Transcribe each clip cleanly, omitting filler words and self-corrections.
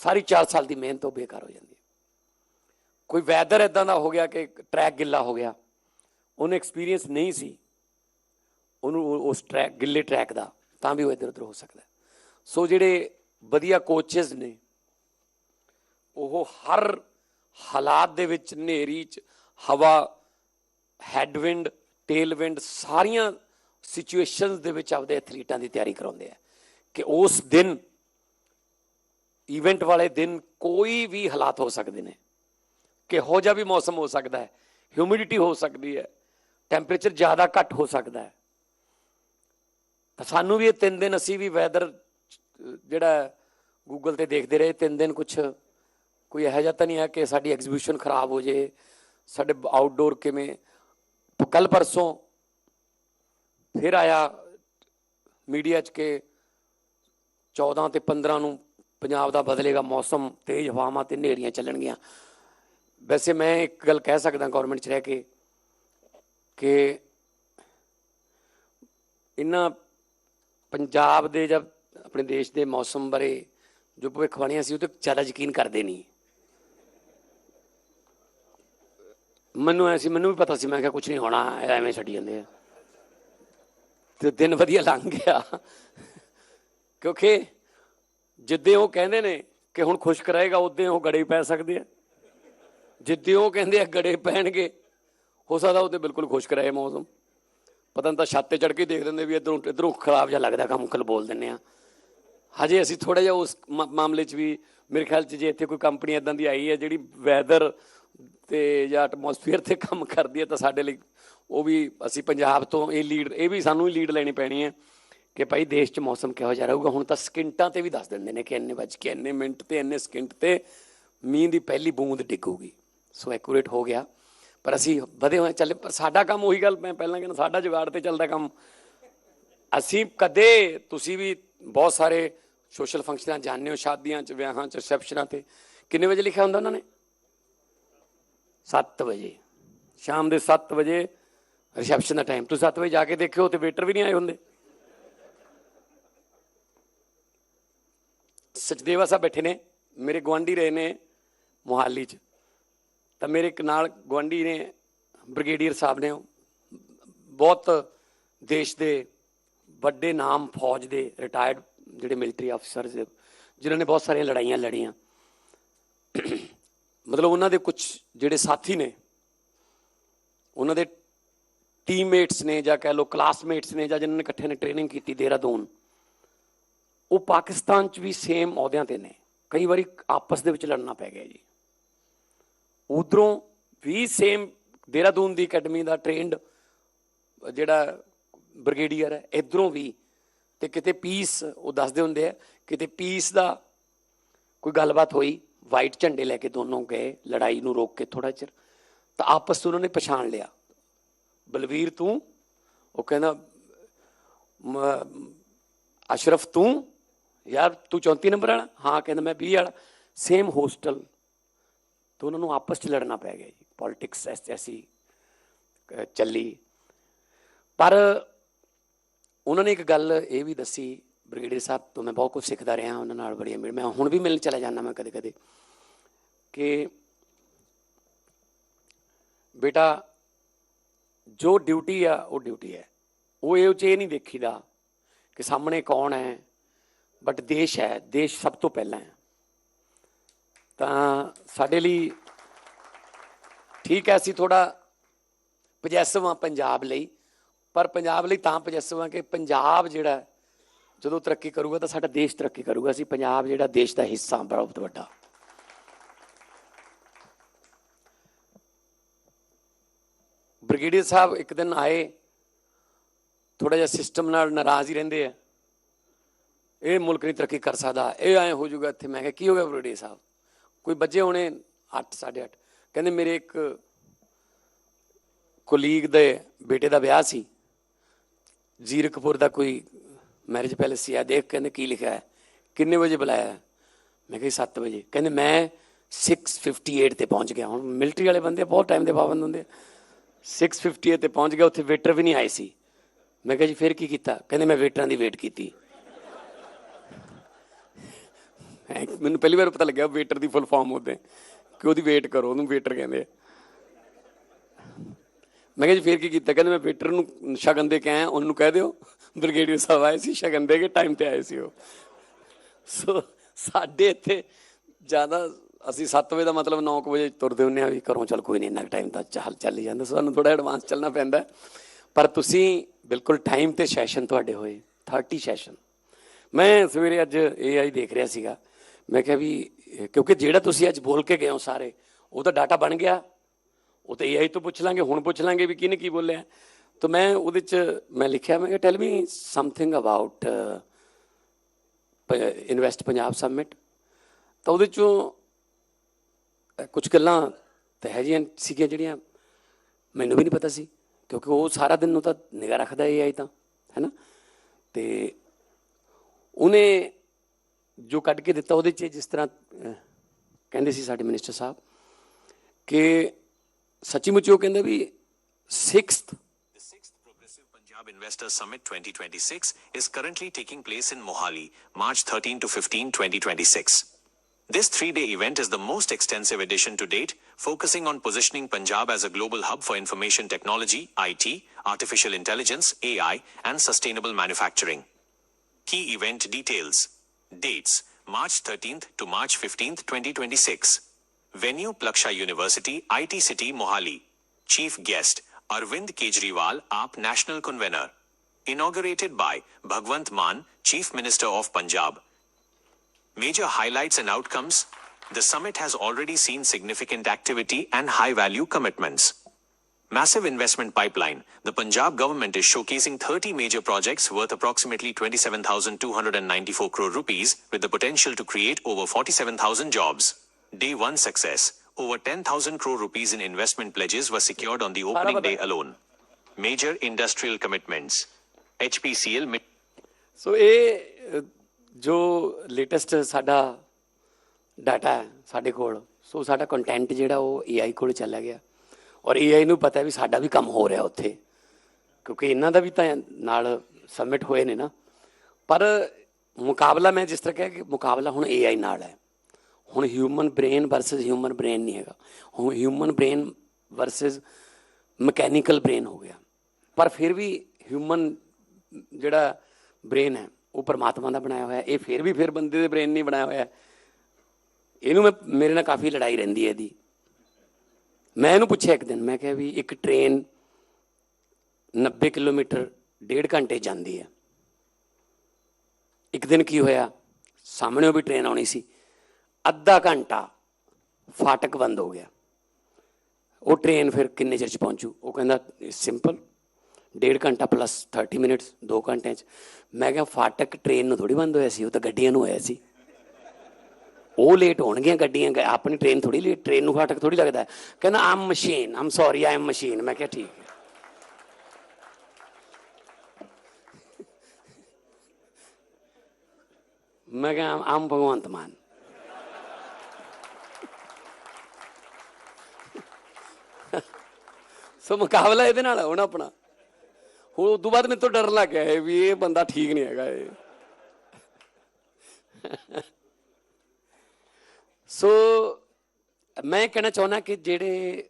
सारी 4 साल की मेहनत वो बेकार हो जाती है। कोई वैदर इदां का हो गया कि ट्रैक गिला हो गया, उन्हें एक्सपीरियंस नहीं सी उन्होंने उस ट्रैक गिले ट्रैक का, तां भी वो इधर उधर हो सकता है। सो जिहड़े वधिया कोचेस ने वो हर हालात दे विच नेरी च हवा हैडविंड टेलविंड सारिया सिचुएशनस दे विच आपदे एथलीटां की तैयारी कराउंदे हैं कि उस दिन ईवेंट वाले दिन कोई भी हालात हो सकते हैं, किहो जिहा भी मौसम हो सकता है, ह्यूमिडिटी हो सकती है, टैंपरेचर ज़्यादा घट हो सकता है। तो सानू भी ये 3 दिन असी भी वैदर जिहड़ा गूगल ते देखते रहे 3 दिन, कुछ कोई इहो जिहा तो नहीं है कि साडी एग्जीबिशन खराब हो जाए, साडे आउटडोर किवें। कल परसों फिर आया मीडिया च कि 14 ते 15 नूं पंजाब दा बदलेगा मौसम, तेज़ हवावां ते हनेरियां चलणगियां। वैसे मैं एक गल कह सकदा गौरमेंट च रह के कि इन्हां पंजाब दे जब अपने देश के मौसम बारे जो भविष्यवाणियां सी उह ते ज़्यादा यकीन करते नहीं। मैनूं ऐ सी, मैनूं भी पता सी, मैं कुछ नहीं होना, एवें छड्डी जांदे आ, ते दिन वधिया लंघ गया। क्योंकि जिद्दे वो कहते हैं कि हुण खुश्क रहेगा उद्दे वो गड़े पै सकते हैं, जिद्दे वो कहते हैं गड़े पैणगे हो सकता उत्ते बिल्कुल खुश्क रहे मौसम। पता नहीं तो छत ते चढ़ के देख लेंदे भी इधरों इधरों खराब जिहा लगदा काम, कल बोल दिंदे आ। हजे असीं थोड़ा जिहा उस मामले च भी मेरे ख्याल च जे इत्थे कोई कंपनी इदां दी आई है जिहड़ी वैदर ते जां एटमोसफेयर ते काम करदी है, तो साडे लई वो भी असीं पंजाब तो ये लीड, ये भी सानूं ही लीड लैनी पैनी है कि भाई देश च मौसम किहो जिहा रहूगा। हुण तां सकिंटां ते भी दस दिंदे ने कि इन्ने बज के इन्ने मिनट ते इन्ने सकिंट ते मींह दी पहली बूंद डिगूगी। सो एक्यूरेट हो गया, पर असीं वधे होए चले। पर साडा काम उही गल मैं पहलां कहना, साडा जुगाड़ ते चलदा काम। असीं कदे तुसीं भी बहुत सारे सोशल फंक्शनां जाने हो, शादियां च, विआहां च, रिसैप्शनां ते किन्ने बजे लिखिया हुंदा उन्होंने? 7 बजे, शाम के 7 बजे रिसैप्शन का टाइम। तुसीं 7 बजे जाके देखियो तो वेटर भी नहीं आए होंदे। सचदेवा साहब बैठे ने, मेरे गुआढ़ी रहे ने मोहाली च, तो मेरे एक नाल गुआढ़ी ने ब्रिगेडियर साहब ने, बहुत देश के बड़े नाम फौज के रिटायर्ड जिहड़े मिलिटरी अफसर जिन्होंने बहुत सारिया लड़ाइयां लड़ियां, मतलब उन्होंने कुछ जिहड़े साथी ने, उन्होंने टीममेट्स ने जां कह लो क्लासमेट्स ने, जां जिन्होंने इकट्ठे ने ट्रेनिंग की देहरादून, वो पाकिस्तान च भी सेम अहुदियां ते ने। कई बार आपस दे विच लड़ना पै गया जी। उधरों भी सेम देहरादून की अकैडमी का ट्रेंड जिहड़ा ब्रिगेडियर है, इधरों भी तो किते पीस वो दसदे हुंदे है, किते पीस का कोई गलबात हुई, वाइट झंडे लैके दोनों गए, लड़ाई नूं रोक के थोड़ा चिर, तो आपस में उन्होंने पछाण लिया। बलवीर तू, वो कहना अशरफ तू, यार तू 34 नंबर वाला, हाँ कहना मैं 20 वाला, सेम होस्टल। तो उन्होंने आपस च लड़ना पै गया जी। पॉलिटिक्स ऐसी चली। पर उन्होंने एक गल ये भी दसी, ब्रिगेडियर साहब तो मैं बहुत कुछ सीखता रहा उन्होंने नाल, बड़ी मैं हुण भी मिलने चला जाना मैं कदे कदे, कि बेटा जो ड्यूटी आ वो ड्यूटी है, वो ये नहीं देखीदा कि सामने कौन है, बट देश है, देश सब तो पहला है। तो साडे लई ठीक है असीं थोड़ा पजैसिव हाँ पंजाब लई, पर पंजाब लई तां पजैसिव हाँ कि पंजाब जिहड़ा जदों तरक्की करूगा तो साडा देश तरक्की करूगा। असीं पंजाब जिहड़ा देश का हिस्सा बहुत वड्डा। ब्रिगेडियर साहब एक दिन आए, थोड़ा जिहा सिस्टम नाल नाराज़ ही रहिंदे है, ये मुल्क नहीं तरक्की कर सकता, ये ऐ हो जाऊगा इत्थे। मैं कहा की हो गया ब्रिगेडियर साहब? कोई बजे होने 8 साढ़े 8, कहते मेरे एक कोलीग दे बेटे का ब्याह सी, जीरकपुर का कोई मैरिज पैलेस सी, देख कहते की लिखा है, किन्ने बजे बुलाया है? मैं कही 7 बजे। कहते मैं 6:58 ते पहुँच गया। हुण मिलिटरी वाले बंदे बहुत टाइम के पाबंद होंगे। 6:58 ते पहुँच गया, उत्थे वेटर भी नहीं आए सी। मैं कहा जी फिर की कीता? कहते मैं वेटरां दी वेट की। मैंने पहली बार पता लग्या वेटर की फुल फॉर्म होते कि ਉਹਦੀ ਵੇਟ ਕਰੋ, ਉਹਨੂੰ ਵੇਟਰ ਕਹਿੰਦੇ ਆ। मैं जी फिर की किया, कहते मैं वेटर ਨੂੰ ਸ਼ਗਨ ਦੇ ਕੇ ਆਇਆ, ਉਹਨੂੰ ਕਹਿ ਦਿਓ ਬ੍ਰਿਗੇਡੀਅਰ ਸਾਹਿਬ ਆਏ ਸੀ ਸ਼ਗਨ ਦੇ ਕੇ ਟਾਈਮ ਤੇ ਆਏ ਸੀ ਉਹ। ਸੋ ਸਾਡੇ ਇੱਥੇ ਜ਼ਿਆਦਾ ਅਸੀਂ 7 ਵਜੇ ਦਾ ਮਤਲਬ 9 ਵਜੇ ਤੁਰਦੇ ਹੁੰਦੇ ਹਾਂ ਵੀ ਘਰੋਂ, ਚੱਲ ਕੋਈ ਨਹੀਂ ਇੰਨਾ ਟਾਈਮ ਤਾਂ ਚੱਲ ਹੀ ਜਾਂਦਾ, ਸਾਨੂੰ ਥੋੜ੍ਹਾ ਐਡਵਾਂਸ ਚੱਲਣਾ ਪੈਂਦਾ। ਪਰ ਤੁਸੀਂ ਬਿਲਕੁਲ ਟਾਈਮ 'ਤੇ ਸੈਸ਼ਨ ਤੁਹਾਡੇ ਹੋਏ 30 ਸੈਸ਼ਨ। ਮੈਂ ਸਵੇਰੇ ਅੱਜ AI ਦੇਖ ਰਿਹਾ ਸੀਗਾ, ਮੈਂ ਕਿਹਾ ਵੀ ਕਿਉਂਕਿ ਜਿਹੜਾ ਤੁਸੀਂ ਅੱਜ ਬੋਲ ਕੇ ਗਏ ਹੋ ਸਾਰੇ, ਉਹ ਤਾਂ ਡਾਟਾ ਬਣ ਗਿਆ, ਉਹ ਤਾਂ AI ਤੋਂ ਪੁੱਛ ਲਾਂਗੇ, ਹੁਣ ਪੁੱਛ ਲਾਂਗੇ ਵੀ ਕਿਹਨੇ ਕੀ ਬੋਲਿਆ। ਤਾਂ ਮੈਂ ਉਹਦੇ 'ਚ ਮੈਂ ਲਿਖਿਆ, ਮੈਂ ਕਿਹਾ tell me something about invest Punjab summit. ਤਾਂ ਉਹਦੇ 'ਚੋਂ ਕੁਛ ਗੱਲਾਂ ਤਾਂ ਇਹੋ ਜਿਹੀਆਂ ਸੀਗੀਆਂ ਜਿਹੜੀਆਂ ਮੈਨੂੰ ਵੀ ਨਹੀਂ ਪਤਾ ਸੀ, ਕਿਉਂਕਿ ਉਹ ਸਾਰਾ ਦਿਨ ਨੂੰ ਤਾਂ ਨਿਗਾਹ ਰੱਖਦਾ AI ਤਾਂ, ਹੈ ਨਾ। ਅਤੇ ਉਹਨੇ ਜੋ ਕੱਢ ਕੇ ਦਿੱਤਾ ਉਹਦੇ 'ਚ ਜਿਸ ਤਰ੍ਹਾਂ ਕਹਿੰਦੇ ਸੀ ਸਾਡੇ ਮਿਨਿਸਟਰ ਸਾਹਿਬ ਕਿ ਸੱਚੀ ਮੁੱਚੀ ਉਹ ਕਹਿੰਦੇ ਵੀ 6th Progressive Punjab Investor Summit 2026 is currently taking place in Mohali, March 13 to 15, 2026. This 3-day event is the most extensive edition to date, focusing on positioning Punjab as a global hub for information technology, IT, artificial intelligence, AI, and sustainable manufacturing. Key event details. Dates: March 13th to March 15th, 2026. Venue: Plaksha University, IT City, Mohali. Chief guest: Arvind Kejriwal, AAP National Convener. Inaugurated by Bhagwant Mann, Chief Minister of Punjab. Major highlights and outcomes. The summit has already seen significant activity and high-value commitments. Massive investment pipeline. The Punjab government is showcasing 30 major projects worth approximately 27,294 crore rupees, with the potential to create over 47,000 jobs. Day 1 success. Over 10,000 crore rupees in investment pledges were secured on the opening day alone. Major industrial commitments. HPCL. ਸੋ ਇਹ ਜੋ latest ਸਾਡਾ data ਹੈ ਸਾਡੇ ਕੋਲ, ਸੋ ਸਾਡਾ content ਜਿਹੜਾ ਉਹ AI ਕੋਲ ਚਲਾ ਗਿਆ, ਔਰ AI ਨੂੰ ਪਤਾ ਵੀ ਸਾਡਾ ਵੀ ਕੰਮ ਹੋ ਰਿਹਾ ਉੱਥੇ, ਕਿਉਂਕਿ ਇਹਨਾਂ ਦਾ ਵੀ ਤਾਂ ਨਾਲ ਸਬਮਿਟ ਹੋਏ ਨੇ ਨਾ। ਪਰ ਮੁਕਾਬਲਾ ਮੈਂ ਜਿਸ ਤਰ੍ਹਾਂ ਕਿਹਾ ਕਿ ਮੁਕਾਬਲਾ ਹੁਣ AI ਨਾਲ ਹੈ। ਹੁਣ human brain versus human brain ਨਹੀਂ ਹੈਗਾ, ਹੁਣ human brain versus mechanical brain ਹੋ ਗਿਆ। ਪਰ ਫਿਰ ਵੀ ਹਿਊਮਨ ਜਿਹੜਾ ਬ੍ਰੇਨ ਹੈ ਉਹ ਪਰਮਾਤਮਾ ਦਾ ਬਣਾਇਆ ਹੋਇਆ, ਇਹ ਫਿਰ ਬੰਦੇ ਦੇ ਬ੍ਰੇਨ ਨਹੀਂ ਬਣਾਇਆ ਹੋਇਆ। ਇਹਨੂੰ ਮੇਰੇ ਨਾਲ ਕਾਫੀ ਲੜਾਈ ਰਹਿੰਦੀ ਹੈ ਇਹਦੀ। ਮੈਂ ਇਹਨੂੰ ਪੁੱਛਿਆ ਇੱਕ ਦਿਨ, ਮੈਂ ਕਿਹਾ ਵੀ ਇੱਕ ਟ੍ਰੇਨ 90 ਕਿਲੋਮੀਟਰ 1.5 ਘੰਟੇ ਜਾਂਦੀ ਹੈ, ਇੱਕ ਦਿਨ ਕੀ ਹੋਇਆ, ਸਾਹਮਣੇ ਵੀ ਟ੍ਰੇਨ ਆਉਣੀ ਸੀ, ਅੱਧਾ ਘੰਟਾ ਫਾਟਕ ਬੰਦ ਹੋ ਗਿਆ। ਉਹ ਟ੍ਰੇਨ ਫਿਰ ਕਿੰਨੇ ਚਿਰ 'ਚ ਪਹੁੰਚੂ? ਉਹ ਕਹਿੰਦਾ ਸਿੰਪਲ 1.5 ਘੰਟਾ ਪਲੱਸ 30 ਮਿੰਟਸ, 2 ਘੰਟਿਆਂ 'ਚ। ਮੈਂ ਕਿਹਾ ਫਾਟਕ ਟ੍ਰੇਨ ਨੂੰ ਥੋੜ੍ਹੀ ਬੰਦ ਹੋਇਆ ਸੀ, ਉਹ ਤਾਂ ਗੱਡੀਆਂ ਨੂੰ ਹੋਇਆ ਸੀ। ਉਹ ਲੇਟ ਹੋਣਗੀਆਂ ਗੱਡੀਆਂ, ਆਪਣੀ ਟ੍ਰੇਨ ਥੋੜ੍ਹੀ ਲੇਟ, ਟ੍ਰੇਨ ਨੂੰ ਫਾਟਕ ਥੋੜ੍ਹੀ ਲੱਗਦਾ। ਕਹਿੰਦਾ I'm machine, I'm sorry I am machine. ਮੈਂ ਕਿਹਾ ਠੀਕ ਹੈ। ਮੈਂ ਕਿਹਾ ਆਮ ਭਗਵੰਤ ਮਾਨ। ਸੋ ਮੁਕਾਬਲਾ ਇਹਦੇ ਨਾਲ ਹੁਣ ਆਪਣਾ। ਹੁਣ ਉਦੋਂ ਬਾਅਦ ਮੇਰੇ ਤੋਂ ਡਰਨ ਲੱਗ ਗਿਆ ਵੀ ਇਹ ਬੰਦਾ ਠੀਕ ਨਹੀਂ ਹੈਗਾ ਇਹ। ਸੋ ਮੈਂ ਕਹਿਣਾ ਚਾਹੁੰਦਾ ਕਿ ਜਿਹੜੇ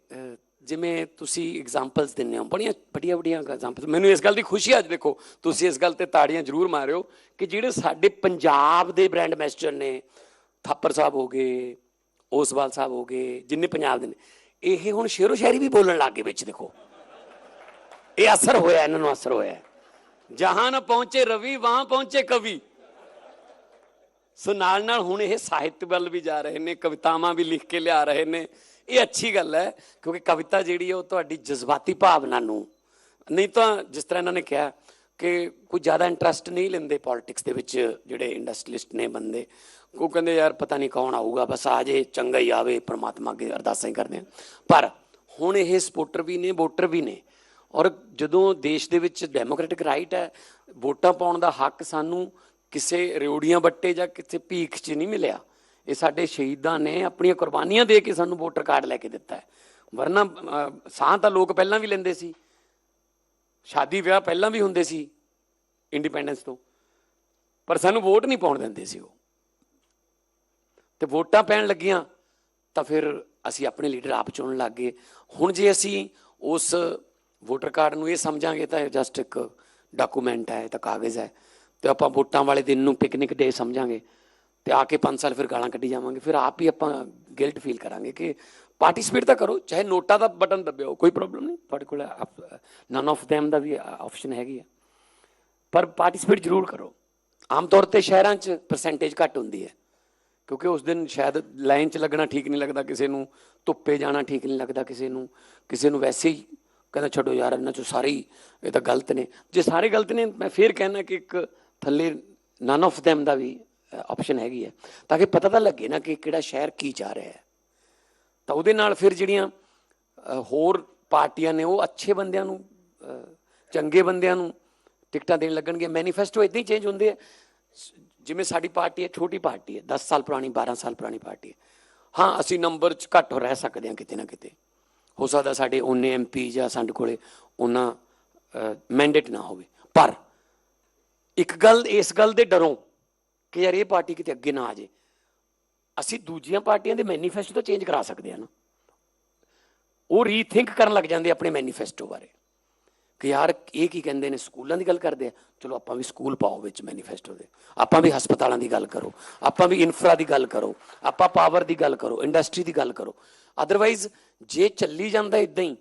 ਜਿਵੇਂ ਤੁਸੀਂ ਐਗਜ਼ਾਮਪਲਸ ਦਿੰਦੇ ਹੋ, ਬੜੀਆਂ ਵੱਡੀਆਂ ਐਗਜ਼ਾਮਪਲ, ਮੈਨੂੰ ਇਸ ਗੱਲ ਦੀ ਖੁਸ਼ੀ ਅੱਜ ਦੇਖੋ ਤੁਸੀਂ ਇਸ ਗੱਲ 'ਤੇ ਤਾੜੀਆਂ ਜ਼ਰੂਰ ਮਾਰਿਓ ਕਿ ਜਿਹੜੇ ਸਾਡੇ ਪੰਜਾਬ ਦੇ ਬ੍ਰਾਂਡ ਐਂਬੈਸਡਰ ਨੇ, ਥਾਪਰ ਸਾਹਿਬ ਹੋ ਗਏ, ਓਸਵਾਲ ਸਾਹਿਬ ਹੋ ਗਏ, ਜਿੰਨੇ ਪੰਜਾਬ ਦੇ ਨੇ, ਇਹ ਹੁਣ ਸ਼ੇਰੋ ਸ਼ਾਇਰੀ ਵੀ ਬੋਲਣ ਲੱਗ ਗਏ ਵਿੱਚ। ਦੇਖੋ ਇਹ ਅਸਰ ਹੋਇਆ, ਇਹਨਾਂ ਨੂੰ ਅਸਰ ਹੋਇਆ। ਜਹਾਂ ਨਾ ਪਹੁੰਚੇ ਰਵੀ ਵਾਂ ਪਹੁੰਚੇ ਕਵੀ। ਸੋ ਨਾਲ ਨਾਲ ਹੁਣ ਇਹ ਸਾਹਿਤ ਵੱਲ ਵੀ ਜਾ ਰਹੇ ਨੇ, ਕਵਿਤਾਵਾਂ ਵੀ ਲਿਖ ਕੇ ਲਿਆ ਰਹੇ ਨੇ। ਇਹ ਅੱਛੀ ਗੱਲ ਹੈ, ਕਿਉਂਕਿ ਕਵਿਤਾ ਜਿਹੜੀ ਹੈ ਉਹ ਤੁਹਾਡੀ ਜਜ਼ਬਾਤੀ ਭਾਵਨਾ ਨੂੰ, ਨਹੀਂ ਤਾਂ ਜਿਸ ਤਰ੍ਹਾਂ ਇਹਨਾਂ ਨੇ ਕਿਹਾ ਕਿ ਕੋਈ ਜ਼ਿਆਦਾ ਇੰਟਰਸਟ ਨਹੀਂ ਲੈਂਦੇ ਪੋਲੀਟਿਕਸ ਦੇ ਵਿੱਚ ਜਿਹੜੇ ਇੰਡਸਟਰੀਲਿਸਟ ਨੇ ਬੰਦੇ, ਉਹ ਕਹਿੰਦੇ ਯਾਰ ਪਤਾ ਨਹੀਂ ਕੌਣ ਆਊਗਾ, ਬਸ ਆ ਜੇ ਚੰਗਾ ਹੀ ਆਵੇ, ਪਰਮਾਤਮਾ ਅੱਗੇ ਅਰਦਾਸਾਂ ਹੀ ਕਰਦੇ ਆ। ਪਰ ਹੁਣ ਇਹ ਸਪੋਰਟਰ ਵੀ ਨੇ, ਵੋਟਰ ਵੀ ਨੇ। ਔਰ ਜਦੋਂ ਦੇਸ਼ ਦੇ ਵਿੱਚ ਡੈਮੋਕ੍ਰੈਟਿਕ ਰਾਈਟ ਹੈ, ਵੋਟਾਂ ਪਾਉਣ ਦਾ ਹੱਕ ਸਾਨੂੰ ਕਿਸੇ ਰਿਓੜੀਆਂ ਵੱਟੇ ਜਾਂ ਕਿਸੇ ਭੀਖ 'ਚ ਨਹੀਂ ਮਿਲਿਆ। ਇਹ ਸਾਡੇ ਸ਼ਹੀਦਾਂ ਨੇ ਆਪਣੀਆਂ ਕੁਰਬਾਨੀਆਂ ਦੇ ਕੇ ਸਾਨੂੰ ਵੋਟਰ ਕਾਰਡ ਲੈ ਕੇ ਦਿੱਤਾ ਹੈ। ਵਰਨਾ ਸਾਹ ਤਾਂ ਲੋਕ ਪਹਿਲਾਂ ਵੀ ਲੈਂਦੇ ਸੀ, ਸ਼ਾਦੀ ਵਿਆਹ ਪਹਿਲਾਂ ਵੀ ਹੁੰਦੇ ਸੀ ਇੰਡੀਪੈਂਡੈਂਸ ਤੋਂ, ਪਰ ਸਾਨੂੰ ਵੋਟ ਨਹੀਂ ਪਾਉਣ ਦਿੰਦੇ ਸੀ ਉਹ। ਤੇ ਵੋਟਾਂ ਪੈਣ ਲੱਗੀਆਂ ਤਾਂ ਫਿਰ ਅਸੀਂ ਆਪਣੇ ਲੀਡਰ ਆਪ ਚੁਣਨ ਲੱਗ ਗਏ। ਹੁਣ ਜੇ ਅਸੀਂ ਉਸ ਵੋਟਰ ਕਾਰਡ ਨੂੰ ਇਹ ਸਮਝਾਂਗੇ ਤਾਂ ਇਹ ਜਸਟ ਇੱਕ ਡਾਕੂਮੈਂਟ ਹੈ, ਤਾਂ ਕਾਗਜ਼ ਹੈ, ਤੇ ਆਪਾਂ ਵੋਟਾਂ ਵਾਲੇ ਦਿਨ ਨੂੰ ਪਿਕਨਿਕ ਡੇ ਸਮਝਾਂਗੇ ਤੇ ਆ ਕੇ 5 ਸਾਲ ਫਿਰ ਗਾਲਾਂ ਕੱਢੀ ਜਾਵਾਂਗੇ, ਫਿਰ ਆਪ ਹੀ ਆਪਾਂ ਗਿਲਟ ਫੀਲ ਕਰਾਂਗੇ। ਕਿ ਪਾਰਟੀਸਪੇਟ ਤਾਂ ਕਰੋ, ਚਾਹੇ ਨੋਟਾਂ ਦਾ ਬਟਨ ਦੱਬਿਓ, ਕੋਈ ਪ੍ਰੋਬਲਮ ਨਹੀਂ, ਤੁਹਾਡੇ ਕੋਲ ਨਨ ਆਫ ਦੈਮ ਦਾ ਵੀ ਆਪਸ਼ਨ ਹੈਗੀ ਆ, ਪਰ ਪਾਰਟੀਸਪੇਟ ਜ਼ਰੂਰ ਕਰੋ। ਆਮ ਤੌਰ ਤੇ ਸ਼ਹਿਰਾਂ 'ਚ ਪਰਸੈਂਟੇਜ ਘੱਟ ਹੁੰਦੀ ਹੈ, ਕਿਉਂਕਿ ਉਸ ਦਿਨ ਸ਼ਾਇਦ ਲਾਈਨ 'ਚ ਲੱਗਣਾ ਠੀਕ ਨਹੀਂ ਲੱਗਦਾ ਕਿਸੇ ਨੂੰ, ਧੁੱਪੇ ਜਾਣਾ ਠੀਕ ਨਹੀਂ ਲੱਗਦਾ ਕਿਸੇ ਨੂੰ ਵੈਸੇ ਹੀ ਕਹਿੰਦਾ ਛੱਡੋ ਯਾਰ ਇਹਨਾਂ 'ਚੋਂ ਸਾਰੇ ਹੀ ਇਹ ਤਾਂ ਗਲਤ ਨੇ। ਜੇ ਸਾਰੇ ਗਲਤ ਨੇ, ਮੈਂ ਫਿਰ ਕਹਿਣਾ ਕਿ ਇੱਕ ਥੱਲੇ ਨਨ ਆਫ ਦੈਮ ਦਾ ਵੀ ਆਪਸ਼ਨ ਹੈਗੀ ਹੈ, ਤਾਂ ਕਿ ਪਤਾ ਤਾਂ ਲੱਗੇ ਨਾ ਕਿ ਕਿਹੜਾ ਸ਼ਹਿਰ ਕੀ ਚਾਹ ਰਿਹਾ ਹੈ। ਤਾਂ ਉਹਦੇ ਨਾਲ ਫਿਰ ਜਿਹੜੀਆਂ ਹੋਰ ਪਾਰਟੀਆਂ ਨੇ ਉਹ ਅੱਛੇ ਬੰਦਿਆਂ ਨੂੰ, ਚੰਗੇ ਬੰਦਿਆਂ ਨੂੰ ਟਿਕਟਾਂ ਦੇਣ ਲੱਗਣਗੇ। ਮੈਨੀਫੈਸਟੋ ਇੱਦਾਂ ਹੀ ਚੇਂਜ ਹੁੰਦੇ ਆ। ਜਿਵੇਂ ਸਾਡੀ ਪਾਰਟੀ ਹੈ, ਛੋਟੀ ਪਾਰਟੀ ਹੈ, 10 ਸਾਲ ਪੁਰਾਣੀ, 12 ਸਾਲ ਪੁਰਾਣੀ ਪਾਰਟੀ ਹੈ। ਹਾਂ, ਅਸੀਂ ਨੰਬਰ 'ਚ ਘੱਟ ਰਹਿ ਸਕਦੇ ਹਾਂ ਕਿਤੇ ਨਾ ਕਿਤੇ, ਹੋ ਸਕਦਾ ਸਾਡੇ ਓਨੇ MP ਜਾਂ ਸਾਡੇ ਕੋਲੇ ਉਹਨਾਂ ਮੈਂਡੇਟ ਨਾ ਹੋਵੇ, ਪਰ ਇੱਕ ਗੱਲ, ਇਸ ਗੱਲ ਦੇ ਡਰੋਂ ਕਿ ਯਾਰ ਇਹ ਪਾਰਟੀ ਕਿਤੇ ਅੱਗੇ ਨਾ ਆ ਜਾਏ, ਅਸੀਂ ਦੂਜੀਆਂ ਪਾਰਟੀਆਂ ਦੇ ਮੈਨੀਫੈਸਟੋ ਤਾਂ ਚੇਂਜ ਕਰਾ ਸਕਦੇ ਹਾਂ ਨਾ। ਉਹ ਰੀਥਿੰਕ ਕਰਨ ਲੱਗ ਜਾਂਦੇ ਆਪਣੇ ਮੈਨੀਫੈਸਟੋ ਬਾਰੇ ਕਿ ਯਾਰ ਇਹ ਕੀ ਕਹਿੰਦੇ ਨੇ, ਸਕੂਲਾਂ ਦੀ ਗੱਲ ਕਰਦੇ ਆ, ਚਲੋ ਆਪਾਂ ਵੀ ਸਕੂਲ ਪਾਓ ਵਿੱਚ ਮੈਨੀਫੈਸਟੋ ਦੇ, ਆਪਾਂ ਵੀ ਹਸਪਤਾਲਾਂ ਦੀ ਗੱਲ ਕਰੋ, ਆਪਾਂ ਵੀ ਇਨਫਰਾ ਦੀ ਗੱਲ ਕਰੋ, ਆਪਾਂ ਪਾਵਰ ਦੀ ਗੱਲ ਕਰੋ, ਇੰਡਸਟਰੀ ਦੀ ਗੱਲ ਕਰੋ। ਅਦਰਵਾਈਜ਼ ਜੇ ਚੱਲੀ ਜਾਂਦਾ ਇੱਦਾਂ ਹੀ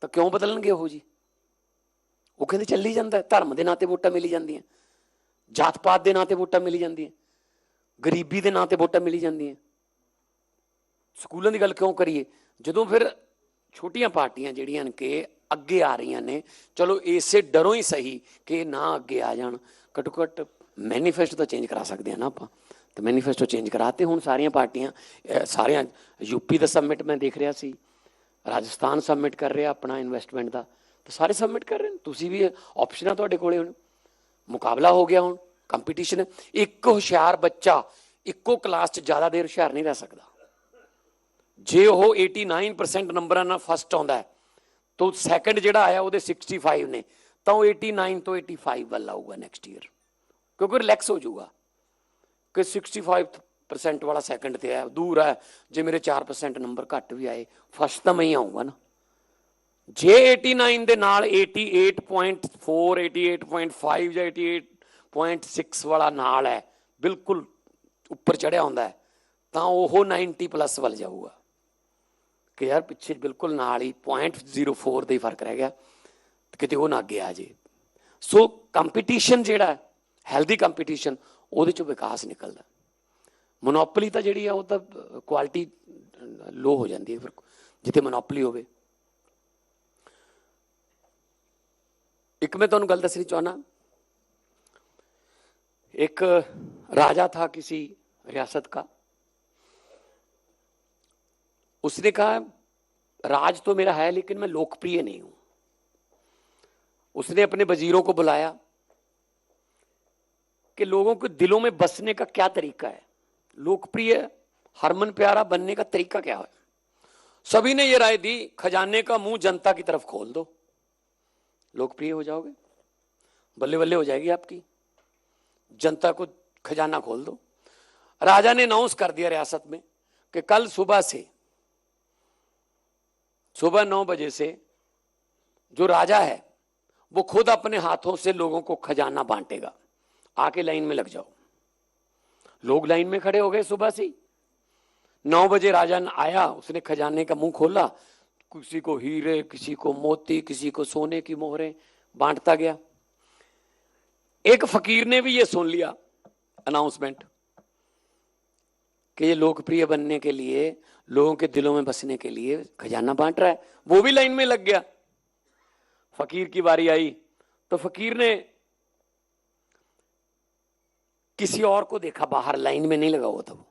ਤਾਂ ਕਿਉਂ ਬਦਲਣਗੇ ਉਹ ਜੀ? ਉਹ ਕਹਿੰਦੇ ਚੱਲੀ ਜਾਂਦਾ, ਧਰਮ ਦੇ ਨਾਂ ਤੇ ਵੋਟਾਂ ਮਿਲੀ ਜਾਂਦੀਆਂ, ਜਾਤ ਪਾਤ ਦੇ ਨਾਂ ਤੇ ਵੋਟਾਂ ਮਿਲੀ ਜਾਂਦੀਆਂ, ਗਰੀਬੀ ਦੇ ਨਾਂ ਤੇ ਵੋਟਾਂ ਮਿਲੀ ਜਾਂਦੀਆਂ। ਸਕੂਲਾਂ ਦੀ ਗੱਲ ਕਿਉਂ ਕਰੀਏ ਜਦੋਂ ਫਿਰ ਛੋਟੀਆਂ ਪਾਰਟੀਆਂ ਜਿਹੜੀਆਂ ਨੇ ਕਿ ਅੱਗੇ ਆ ਰਹੀਆਂ ਨੇ, ਚਲੋ ਇਸੇ ਡਰੋਂ ਹੀ ਸਹੀ ਕਿ ਨਾ ਅੱਗੇ ਆ ਜਾਣ, ਘੱਟੋ ਘੱਟ ਮੈਨੀਫੈਸਟੋ ਤਾਂ ਚੇਂਜ ਕਰਾ ਸਕਦੇ ਹਾਂ ਨਾ ਆਪਾਂ। ਤੇ ਮੈਨੀਫੈਸਟੋ ਚੇਂਜ ਕਰਾਤੇ ਹੁਣ ਸਾਰੀਆਂ ਪਾਰਟੀਆਂ, ਸਾਰਿਆਂ UP ਦਾ ਸਬਮਿਟ ਮੈਂ ਦੇਖ ਰਿਹਾ ਸੀ, ਰਾਜਸਥਾਨ ਸਬਮਿਟ ਕਰ ਰਿਹਾ ਆਪਣਾ ਇਨਵੈਸਟਮੈਂਟ ਦਾ, ਤਾਂ ਸਾਰੇ ਸਬਮਿਟ ਕਰ ਰਹੇ ਨੇ। ਤੁਸੀਂ ਵੀ ਆਪਸ਼ਨ ਆ ਤੁਹਾਡੇ ਕੋਲੇ, ਹੁਣ ਮੁਕਾਬਲਾ ਹੋ ਗਿਆ, ਹੁਣ ਕੰਪੀਟੀਸ਼ਨ। ਇੱਕ ਹੁਸ਼ਿਆਰ ਬੱਚਾ ਇੱਕੋ ਕਲਾਸ 'ਚ ਜ਼ਿਆਦਾ ਦੇਰ ਹੁਸ਼ਿਆਰ ਨਹੀਂ ਰਹਿ ਸਕਦਾ। ਜੇ ਉਹ 89% ਨੰਬਰਾਂ ਨਾਲ ਫਸਟ ਆਉਂਦਾ ਤਾਂ ਸੈਕੰਡ ਜਿਹੜਾ ਆਇਆ ਉਹਦੇ 65 ਨੇ, ਤਾਂ ਉਹ 89 ਤੋਂ 85 ਵੱਲ ਆਊਗਾ ਨੈਕਸਟ ਈਅਰ, ਕਿਉਂਕਿ ਰਿਲੈਕਸ ਹੋ ਜਾਊਗਾ ਕਿ 65% ਵਾਲਾ ਸੈਕੰਡ ਤੇ ਆਇਆ, ਦੂਰ ਹੈ। ਜੇ ਮੇਰੇ 4% ਨੰਬਰ ਘੱਟ ਵੀ ਆਏ, ਫਸਟ ਤਾਂ ਮੈਂ ਹੀ ਆਊਂਗਾ ਨਾ। ਜੇ 89 ਦੇ ਨਾਲ 88.4, 88.5 ਜਾਂ 88.6 ਵਾਲਾ ਨਾਲ ਹੈ, ਬਿਲਕੁਲ ਉੱਪਰ ਚੜਿਆ ਹੁੰਦਾ ਹੈ, ਤਾਂ ਉਹ 90+ ਵੱਲ ਜਾਊਗਾ ਕਿ ਯਾਰ ਪਿੱਛੇ ਬਿਲਕੁਲ ਨਾਲ ਹੀ 0.04 ਦਾ ਹੀ ਫਰਕ ਰਹਿ ਗਿਆ, ਕਿਤੇ ਉਹ ਨਾ ਅੱਗੇ ਆ ਜੇ। ਸੋ ਕੰਪੀਟੀਸ਼ਨ ਜਿਹੜਾ ਹੈਲਦੀ ਕੰਪੀਟੀਸ਼ਨ, ਉਹਦੇ 'ਚੋਂ ਵਿਕਾਸ ਨਿਕਲਦਾ। ਮੋਨੋਪਲੀ ਤਾਂ ਜਿਹੜੀ ਆ ਉਹ ਤਾਂ ਕੁਆਲਿਟੀ ਲੋ ਹੋ ਜਾਂਦੀ ਹੈ ਫਿਰ ਜਿੱਥੇ ਮੋਨੋਪਲੀ ਹੋਵੇ। एक मैं तुहानू गल दसनी चाहना, एक राजा था किसी रियासत का, उसने कहा राज तो मेरा है लेकिन मैं लोकप्रिय नहीं हूं। उसने अपने वजीरों को बुलाया कि लोगों के दिलों में बसने का क्या तरीका है, लोकप्रिय हरमन प्यारा बनने का तरीका क्या है। सभी ने यह राय दी, खजाने का मुंह जनता की तरफ खोल दो, लोकप्रिय हो जाओगे, बल्ले बल्ले हो जाएगी आपकी, जनता को खजाना खोल दो। राजा ने अनाउंस कर दिया रियासत में कि कल सुबह 9 बजे से जो राजा है वो खुद अपने हाथों से लोगों को खजाना बांटेगा, आके लाइन में लग जाओ। लोग लाइन में खड़े हो गए सुबह से। 9 बजे राजा आया, उसने खजाने का मुंह खोला, किसी को हीरे, किसी को मोती, किसी को सोने की मोहरें बांटता गया। एक फकीर ने भी ये सुन लिया अनाउंसमेंट कि ये लोकप्रिय बनने के लिए, लोगों के दिलों में बसने के लिए खजाना बांट रहा है, वो भी लाइन में लग गया। फकीर की बारी आई तो फकीर ने किसी और को देखा, बाहर लाइन में नहीं लगा हुआ था वो,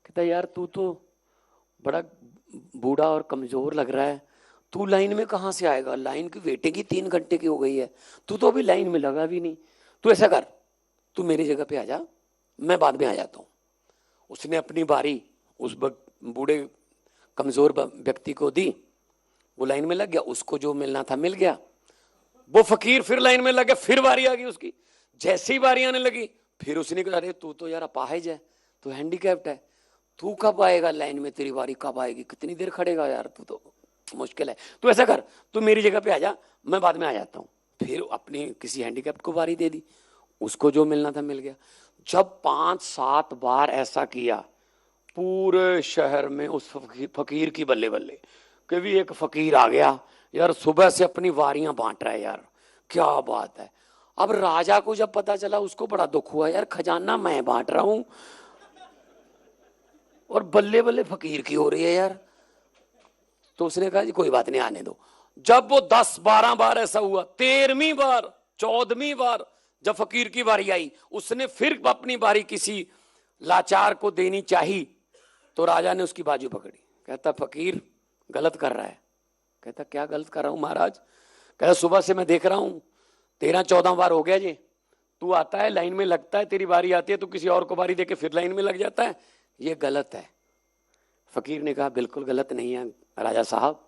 कहता यार तू तो बड़ा बूढ़ा और कमजोर लग रहा है, तू लाइन में कहां से आएगा, लाइन की वेटिंग ही 3 घंटे की हो गई है, तू तो अभी लाइन में लगा भी नहीं, तू ऐसा कर, तू मेरी जगह पे आ जा, मैं बाद में आ जाता हूं। उसने अपनी बारी उस बूढ़े कमजोर व्यक्ति को दी, वो लाइन में लग गया, उसको जो मिलना था मिल गया। वो फकीर फिर लाइन में लग गया, फिर बारी आ गई उसकी। जैसी बारी आने लगी फिर उसने कहा अरे तू तो यार अपाहिज है, तू हैंडीकैप्ड है, तू कब आएगा लाइन में, तेरी बारी कब आएगी, कितनी देर खड़ेगा यार, तू तो मुश्किल है। तू ऐसा कर, तू मेरी जगह पे आ जा, मैं बाद में आ जाता हूँ। फिर अपनी किसी हैंडीकैप को बारी दे दी, उसको जो मिलना था मिल गया। जब 5-7 बार ऐसा किया, पूरे शहर में उस फकीर की बल्ले बल्ले, कि भी एक फकीर आ गया यार, सुबह से अपनी वारियां बांट रहा है यार, क्या बात है। अब राजा को जब पता चला, उसको बड़ा दुख हुआ, यार खजाना मैं बांट रहा हूं और बल्ले बल्ले फकीर की हो रही है यार। तो उसने कहा जी कोई बात नहीं, आने दो। जब वो 10-12 बार ऐसा हुआ, 13वीं बार 14वीं बार जब फकीर की बारी आई, उसने फिर अपनी बारी किसी लाचार को देनी चाहिए, तो राजा ने उसकी बाजू पकड़ी। कहता फकीर गलत कर रहा है। कहता क्या गलत कर रहा हूं महाराज। कहता सुबह से मैं देख रहा हूं 13-14 बार हो गया जी, तू आता है लाइन में लगता है, तेरी बारी आती है तो किसी और को बारी देके फिर लाइन में लग जाता है, ये गलत है। फकीर ने कहा बिल्कुल गलत नहीं है राजा साहब,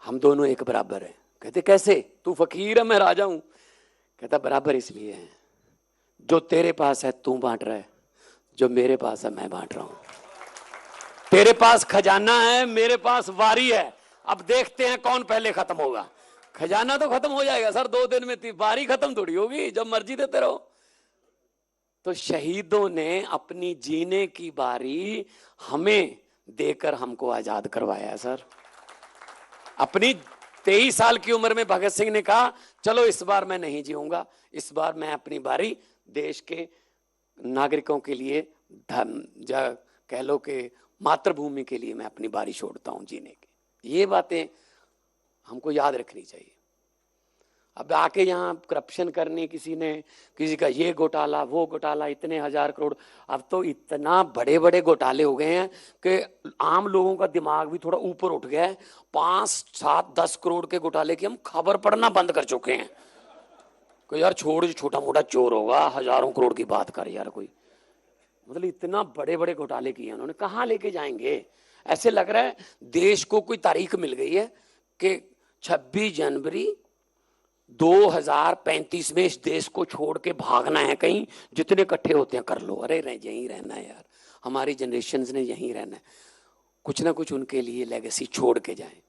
हम दोनों एक बराबर हैं। कहते कैसे, तू फकीर है मैं राजा हूं। कहता बराबर इसलिए है, जो तेरे पास है तू बांट रहा है, जो मेरे पास है मैं बांट रहा हूं। तेरे पास खजाना है, मेरे पास वारी है, अब देखते हैं कौन पहले खत्म होगा। खजाना तो खत्म हो जाएगा सर 2 दिन में, बारी खत्म थोड़ी होगी, जब मर्जी देते रहो। तो शहीदों ने अपनी जीने की बारी हमें देकर हमको आजाद करवाया है सर। अपनी 23 साल की उम्र में भगत सिंह ने कहा चलो इस बार मैं नहीं जीऊंगा, इस बार मैं अपनी बारी देश के नागरिकों के लिए, कह लो कि मातृभूमि के लिए मैं अपनी बारी छोड़ता हूं जीने की। ये बातें हमको याद रखनी चाहिए। अब आके यहाँ करप्शन करने किसी ने, किसी का ये घोटाला वो घोटाला, इतने 1000 करोड़, अब तो इतना बड़े बड़े घोटाले हो गए हैं कि आम लोगों का दिमाग भी थोड़ा ऊपर उठ गया है। 5-7-10 करोड़ के घोटाले की हम खबर पढ़ना बंद कर चुके हैं। कोई यार छोड़, छोटा मोटा चोर होगा, हजारों करोड़ की बात कर यार कोई, मतलब इतना बड़े बड़े घोटाले किए उन्होंने, कहाँ लेके जाएंगे। ऐसे लग रहा है देश को कोई तारीख मिल गई है कि 26 जनवरी 2035 में इस देश को छोड़ के भागना है कहीं, जितने इकट्ठे होते हैं कर लो। अरे यहीं रहना है यार, हमारी जनरेशन ने यहीं रहना है, कुछ ना कुछ उनके लिए लेगेसी छोड़ के जाएं।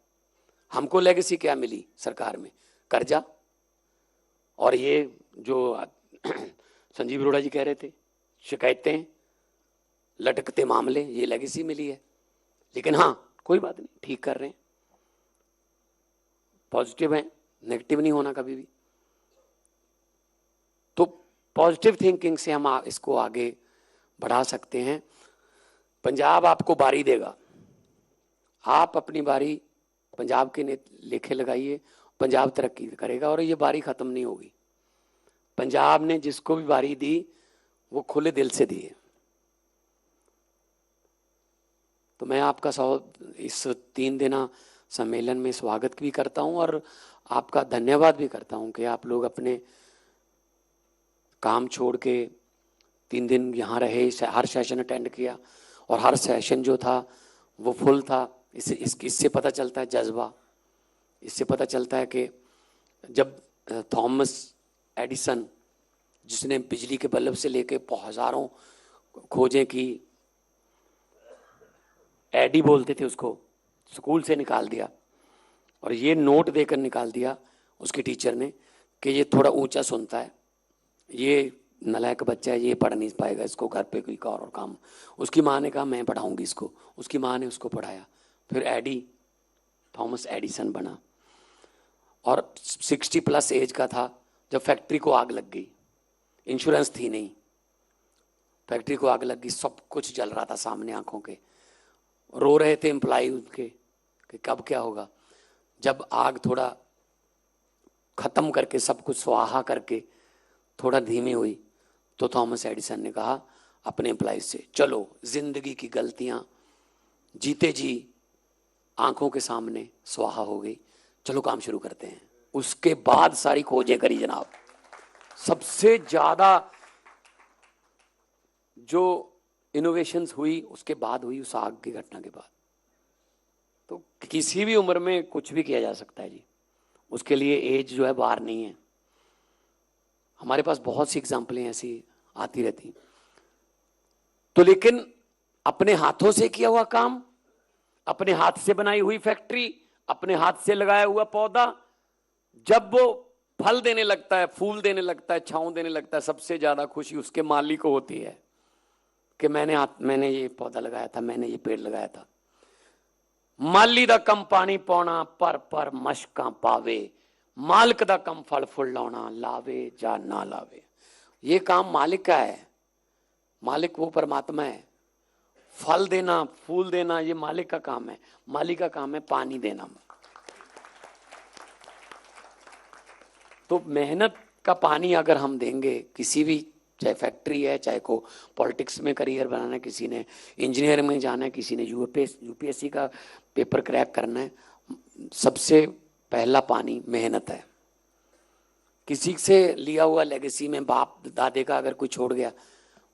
हमको लेगेसी क्या मिली सरकार में, कर्जा, और ये जो संजीव अरोड़ा जी कह रहे थे शिकायतें, लटकते मामले, ये लेगेसी मिली है। लेकिन हाँ कोई बात नहीं, ठीक कर रहे हैं, पॉजिटिव है, नेगेटिव नहीं होना कभी भी। तो पॉजिटिव थिंकिंग से हम इसको आगे बढ़ा सकते हैं। पंजाब आपको बारी देगा, आप अपनी बारी पंजाब के लेखे लगाइए, पंजाब तरक्की करेगा और ये बारी खत्म नहीं होगी। पंजाब ने जिसको भी बारी दी वो खुले दिल से दी है। तो मैं आपका इस 3 दिना सम्मेलन में स्वागत भी करता हूं और आपका धन्यवाद भी करता हूं कि आप लोग अपने काम छोड़ के 3 दिन यहाँ रहे, हर सेशन अटेंड किया और हर सेशन जो था वो फुल था। इससे पता चलता है जज्बा, इससे पता चलता है कि जब थॉमस एडिसन, जिसने बिजली के बल्ब से लेके हजारों खोजें की, एडी बोलते थे उसको, स्कूल से निकाल दिया और ये नोट देकर निकाल दिया उसके टीचर ने कि ये थोड़ा ऊंचा सुनता है, ये नालायक बच्चा है, ये पढ़ नहीं पाएगा, इसको घर पे कोई और काम। उसकी माँ ने कहा मैं पढ़ाऊंगी इसको, उसकी माँ ने उसको पढ़ाया, फिर एडी थॉमस एडिसन बना। और 60+ एज का था जब फैक्ट्री को आग लग गई, इंश्योरेंस थी नहीं, फैक्ट्री को आग लग गई, सब कुछ जल रहा था सामने आंखों के, रो रहे थे एम्प्लॉय उनके कि कब क्या होगा। जब आग थोड़ा खत्म करके, सब कुछ स्वाहा करके थोड़ा धीमी हुई, तो थॉमस एडिसन ने कहा अपने एम्प्लॉय से, चलो जिंदगी की गलतियां जीते जी आंखों के सामने स्वाहा हो गई, चलो काम शुरू करते हैं। उसके बाद सारी खोजें करी जनाब। सबसे ज्यादा जो इनोवेशंस हुई उसके बाद हुई, उस आग की घटना के बाद। तो किसी भी उम्र में कुछ भी किया जा सकता है जी, उसके लिए एज जो है बार नहीं है। हमारे पास बहुत सी एग्जाम्पलें ऐसी आती रहती। तो लेकिन अपने हाथों से किया हुआ काम, अपने हाथ से बनाई हुई फैक्ट्री, अपने हाथ से लगाया हुआ पौधा, जब वो फल देने लगता है, फूल देने लगता है, छांव देने लगता है, सबसे ज्यादा खुशी उसके मालिक को होती है कि मैंने ये पौधा लगाया था, मैंने ये पेड़ लगाया था। माली दा कम पानी पाउना पर मशकां पावे, मालिक दा कम फल फुल लाउना लावे जा ना लावे। ये काम मालिक का है, मालिक वो परमात्मा है। फल देना, फूल देना, ये मालिक का काम है। मालिक का काम है पानी देना। तो मेहनत का पानी अगर हम देंगे, किसी भी, चाहे फैक्ट्री है, चाहे को पॉलिटिक्स में करियर बनाना है, किसी ने इंजीनियरिंग में जाना है, किसी ने यूपीएससी का पेपर क्रैक करना है, सबसे पहला पानी मेहनत है। किसी से लिया हुआ लेगेसी में बाप दादे का अगर कोई छोड़ गया,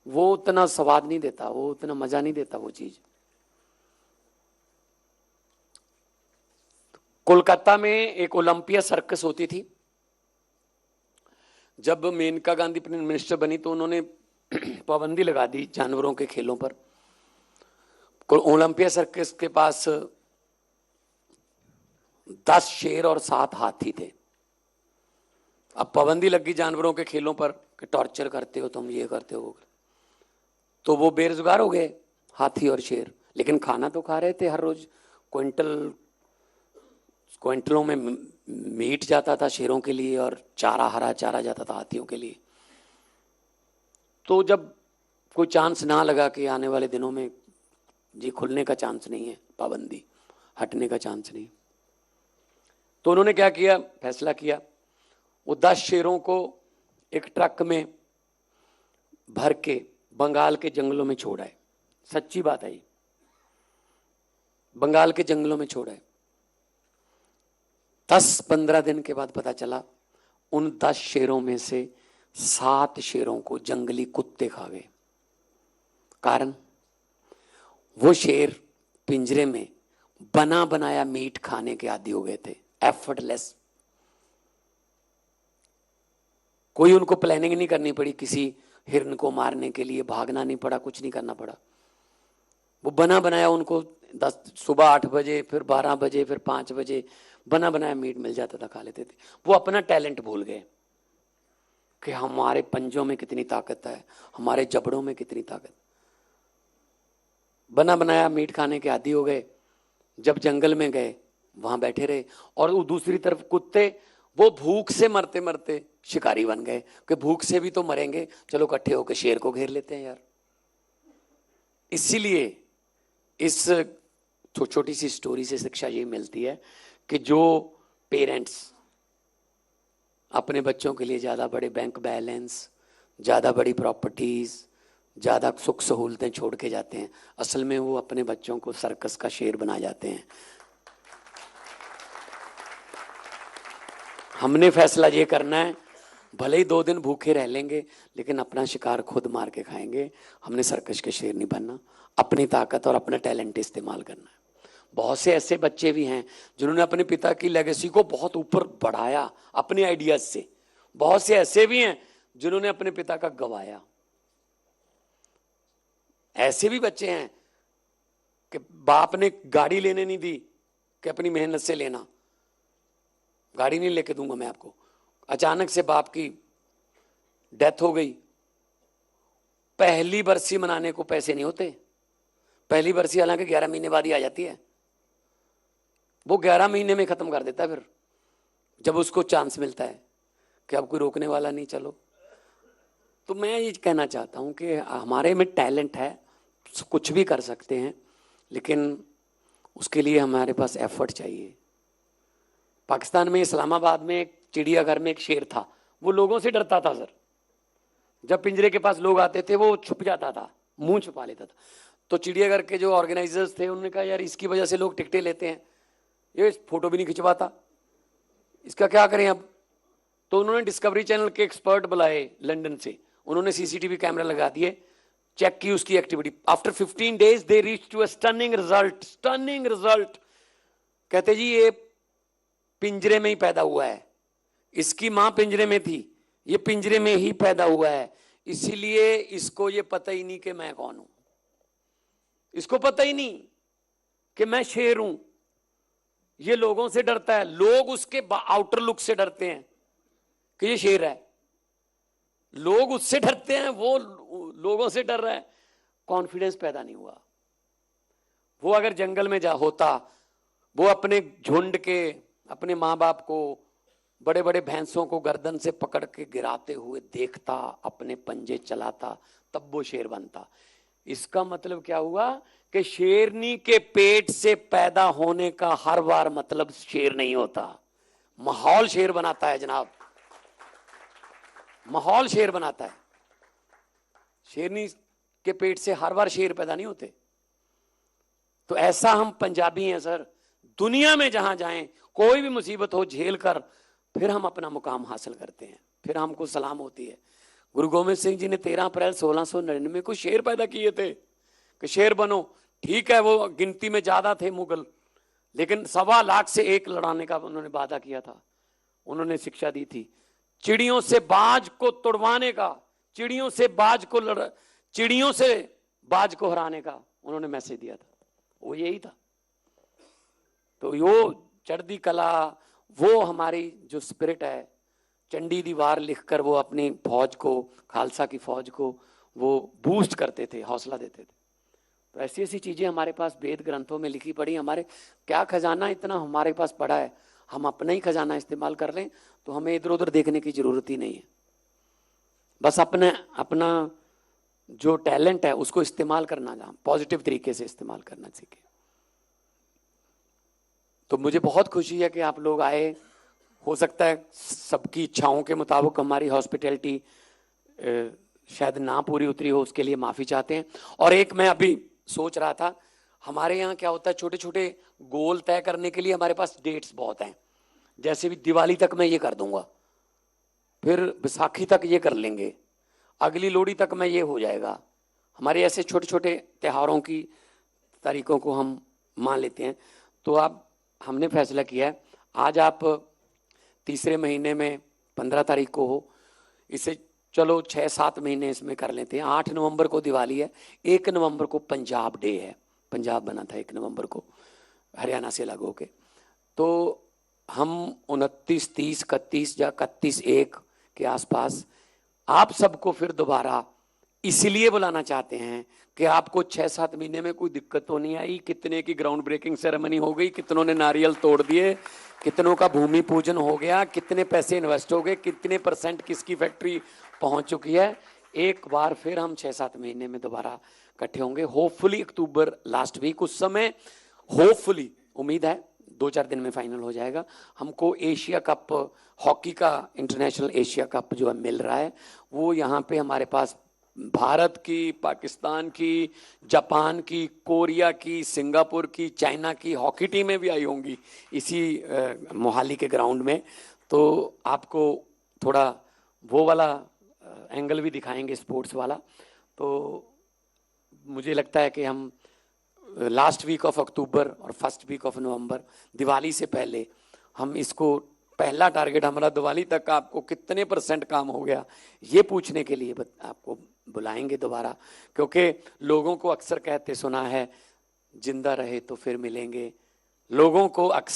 वो उतना स्वाद नहीं देता, वो उतना मजा नहीं देता वो चीज। कोलकाता में एक ओलंपिया सर्कस होती थी। जब मेनका गांधी प्राइम मिनिस्टर बनी तो उन्होंने पाबंदी लगा दी जानवरों के खेलों पर। ओलंपिया सर्कस के पास 10 शेर और 7 हाथी थे। अब पाबंदी लगी जानवरों के खेलों पर कि टॉर्चर करते हो तुम, ये करते हो, तो वो बेरोजगार हो गए हाथी और शेर। लेकिन खाना तो खा रहे थे, हर रोज क्विंटलों में मीट जाता था शेरों के लिए और चारा, हरा चारा जाता था हाथियों के लिए। तो जब कोई चांस ना लगा कि आने वाले दिनों में जी खुलने का चांस नहीं है, पाबंदी हटने का चांस नहीं, तो उन्होंने क्या किया, फैसला किया, वो 10 शेरों को एक ट्रक में भर के बंगाल के जंगलों में छोड़ आए। सच्ची बात है, बंगाल के जंगलों में छोड़ आए। 10-15 दिन के बाद पता चला उन 10 शेरों में से 7 शेरों को जंगली कुत्ते खा गए। कारण, वो शेर पिंजरे में बना बनाया मीट खाने के आदी हो गए थे, एफर्टलेस। कोई उनको प्लानिंग नहीं करनी पड़ी, किसी हिरन को मारने के लिए भागना नहीं पड़ा, कुछ नहीं करना पड़ा। वो बना बनाया उनको सुबह 8 बजे, फिर 12 बजे, फिर 5 बजे बना बनाया मीट मिल जाता था, खा लेते थे। वो अपना टैलेंट भूल गए कि हमारे पंजों में कितनी ताकत है, हमारे जबड़ों में कितनी ताकत। बना बनाया मीट खाने के आदी हो गए। जब जंगल में गए वहां बैठे रहे, और वो दूसरी तरफ कुत्ते, वो भूख से मरते मरते शिकारी बन गए कि भूख से भी तो मरेंगे, चलो इकट्ठे होकर शेर को घेर लेते हैं यार। इसीलिए इस छोटी सी स्टोरी से शिक्षा ये मिलती है कि जो पेरेंट्स अपने बच्चों के लिए ज़्यादा बड़े बैंक बैलेंस, ज़्यादा बड़ी प्रॉपर्टीज़, ज़्यादा सुख सहूलतें छोड़ के जाते हैं, असल में वो अपने बच्चों को सर्कस का शेर बना जाते हैं। हमने फैसला ये करना है, भले ही 2 दिन भूखे रह लेंगे लेकिन अपना शिकार खुद मार के खाएंगे। हमने सर्कस के शेर नहीं बनना, अपनी ताकत और अपना टैलेंट इस्तेमाल करना है। बहुत से ऐसे बच्चे भी हैं जिन्होंने अपने पिता की लेगेसी को बहुत ऊपर बढ़ाया अपने आइडियाज से। बहुत से ऐसे भी हैं जिन्होंने अपने पिता का गवाया। ऐसे भी बच्चे हैं कि बाप ने गाड़ी लेने नहीं दी कि अपनी मेहनत से लेना, गाड़ी नहीं लेके दूंगा मैं आपको। अचानक से बाप की डेथ हो गई, पहली बरसी मनाने को पैसे नहीं होते। पहली बरसी हालांकि 11 महीने बाद ही आ जाती है, वो 11 महीने में खत्म कर देता है। फिर जब उसको चांस मिलता है कि अब कोई रोकने वाला नहीं, चलो। तो मैं ये कहना चाहता हूं कि हमारे में टैलेंट है, कुछ भी कर सकते हैं, लेकिन उसके लिए हमारे पास एफर्ट चाहिए। पाकिस्तान में इस्लामाबाद में एक चिड़ियाघर में एक शेर था, वो लोगों से डरता था सर। जब पिंजरे के पास लोग आते थे वो छुप जाता था, मुंह छुपा लेता था। तो चिड़ियाघर के जो ऑर्गेनाइजर्स थे उन्होंने कहा यार इसकी वजह से लोग टिकटें लेते हैं, ये फोटो भी नहीं खिंचवाता, इसका क्या करें अब। तो उन्होंने डिस्कवरी चैनल के एक्सपर्ट बुलाए लंदन से, उन्होंने सीसीटीवी कैमरा लगा दिए, चेक की उसकी activity. After 15 days they reach to a stunning result. कहते जी ये पिंजरे में ही पैदा हुआ है, इसकी मां पिंजरे में थी, ये पिंजरे में ही पैदा हुआ है, इसीलिए इसको ये पता ही नहीं कि मैं कौन हूं। इसको पता ही नहीं कि मैं शेर हूं। ये लोगों से डरता है, लोग उसके आउटर लुक से डरते हैं कि ये शेर है, लोग उससे डरते हैं, वो लोगों से डर रहा है, कॉन्फिडेंस पैदा नहीं हुआ। वो अगर जंगल में जा होता, वो अपने झुंड के, अपने माँ बाप को, बड़े बड़े भैंसों को गर्दन से पकड़ के गिराते हुए देखता, अपने पंजे चलाता, तब वो शेर बनता। इसका मतलब क्या हुआ कि शेरनी के पेट से पैदा होने का हर बार मतलब शेर नहीं होता, माहौल शेर बनाता है जनाब, माहौल शेर बनाता है। शेरनी के पेट से हर बार शेर पैदा नहीं होते। तो ऐसा हम पंजाबी हैं सर, दुनिया में जहां जाएं, कोई भी मुसीबत हो झेल कर फिर हम अपना मुकाम हासिल करते हैं, फिर हमको सलाम होती है। गुरु गोविंद सिंह जी ने 13 अप्रैल 1699 को शेर पैदा किए थे कि शेर बनो। ठीक है, वो गिनती में ज्यादा थे मुगल, लेकिन 1.25 लाख से 1 लड़ाने का उन्होंने वादा किया था, उन्होंने शिक्षा दी थी। चिड़ियों से बाज को तुड़वाने का, चिड़ियों से बाज को हराने का उन्होंने मैसेज दिया था, वो यही था। तो यो चढ़दी कला, वो हमारी जो स्पिरिट है, चंडी दीवार लिखकर वो अपनी फौज को, खालसा की फौज को वो बूस्ट करते थे, हौसला देते थे। तो ऐसी ऐसी चीजें हमारे पास वेद ग्रंथों में लिखी पड़ी। हमारे क्या खजाना इतना हमारे पास पड़ा है, हम अपना ही खजाना इस्तेमाल कर लें तो हमें इधर उधर देखने की जरूरत ही नहीं है। बस अपना जो टैलेंट है उसको इस्तेमाल करना, पॉजिटिव तरीके से इस्तेमाल करना सीखें। तो मुझे बहुत खुशी है कि आप लोग आए। हो सकता है सबकी इच्छाओं के मुताबिक हमारी हॉस्पिटैलिटी शायद ना पूरी उतरी हो, उसके लिए माफी चाहते हैं। और एक मैं अभी सोच रहा था, हमारे यहाँ क्या होता है, छोटे छोटे गोल तय करने के लिए हमारे पास डेट्स बहुत हैं। जैसे भी दिवाली तक मैं ये कर दूंगा, फिर बैसाखी तक ये कर लेंगे, अगली लोहड़ी तक मैं ये हो जाएगा। हमारे ऐसे छोटे छोटे त्योहारों की तारीखों को हम मान लेते हैं। तो अब हमने फैसला किया है, आज आप तीसरे महीने में 15 तारीख को हो, इसे चलो 6-7 महीने इसमें कर लेते हैं। 8 नवंबर को दिवाली है, 1 नवंबर को पंजाब डे है, पंजाब बना था 1 नवंबर को हरियाणा से अलग होके। तो हम 29, 30, 31 या 31/1 के आसपास आप सबको फिर दोबारा इसलिए बुलाना चाहते हैं कि आपको 6-7 महीने में कोई दिक्कत तो नहीं आई। कितने की ग्राउंड ब्रेकिंग सेरेमनी हो गई, कितनों ने नारियल तोड़ दिए, कितनों का भूमि पूजन हो गया, कितने पैसे इन्वेस्ट हो गए, कितने % किसकी फैक्ट्री पहुंच चुकी है। एक बार फिर हम 6-7 महीने में दोबारा इकट्ठे होंगे, होपफुली अक्टूबर लास्ट वीक। उस समय होपफुली, उम्मीद है 2-4 दिन में फाइनल हो जाएगा। हमको एशिया कप, हॉकी का इंटरनेशनल एशिया कप जो है मिल रहा है, वो यहाँ पे हमारे पास भारत की, पाकिस्तान की, जापान की, कोरिया की, सिंगापुर की, चाइना की हॉकी टीमें भी आई होंगी इसी मोहाली के ग्राउंड में। तो आपको थोड़ा वो वाला एंगल भी दिखाएंगे, स्पोर्ट्स वाला। तो मुझे लगता है कि हम लास्ट वीक ऑफ अक्टूबर और first week of November, Diwali से पहले हम इसको, पहला टारगेट हमारा दिवाली तक आपको कितने % काम हो गया ये पूछने के लिए आपको बुलाएंगे दोबारा। क्योंकि लोगों को अक्सर कहते सुना है, जिंदा रहे तो फिर मिलेंगे। लोगों को अक्सर